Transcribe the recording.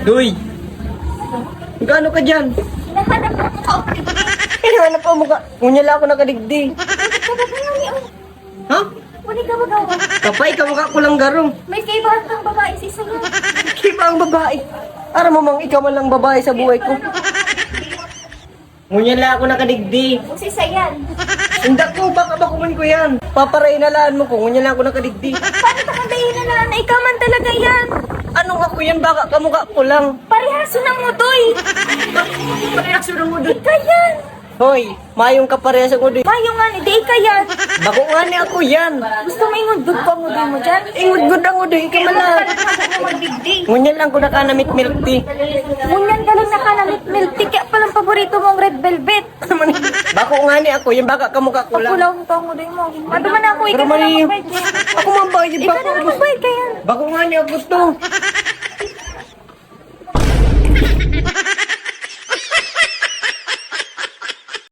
Duy! Magkano ka dyan? Hinahanap mo ang mukha. Hinahanap ko mukha. Ngunya lang ako nakadigdig. Ha? Muli ka magawa. Kapay ka mukha ko lang garong. May kaibahan kang babae sa isayo. Kiba ang babae. Ara mo mang ikaw man lang babae sa buhay ko. Ngunya lang ako nakadigdig. Kung si Sayan. Hindi ko, baka bakuman ko yan. Paparainalaan mo ko, ngunya lang ako nakadigdig. Paano takandahin na ikaw man talaga yan? Anong ako yan? Baka kamukha ko lang. Parehaso ng mudoy. Pareaksyon mo doon. Ika yan. Hoy, mayong kaparehas ako doon. Mayo nga ni, di ika yan. Bako nga ni ako yan. Gusto mo ingundod pa mudoy mo dyan? Ingod ang udo, ikaw man lang. Magdigdig. Ngunya lang ko nakanamit milk tea. Ngunyan ka lang nakanamit milk tea. Kaya palang paborito mong red velvet. Bako nga ni ako, yung baka kamukha ko lang. Pagkulaw mo pa ang mudoy mo. Ano man ako, Pero ikaw na mali, magbayad. ako mabayad Ikaw bako. na magbayad ka yan. Bako nga ni ako to.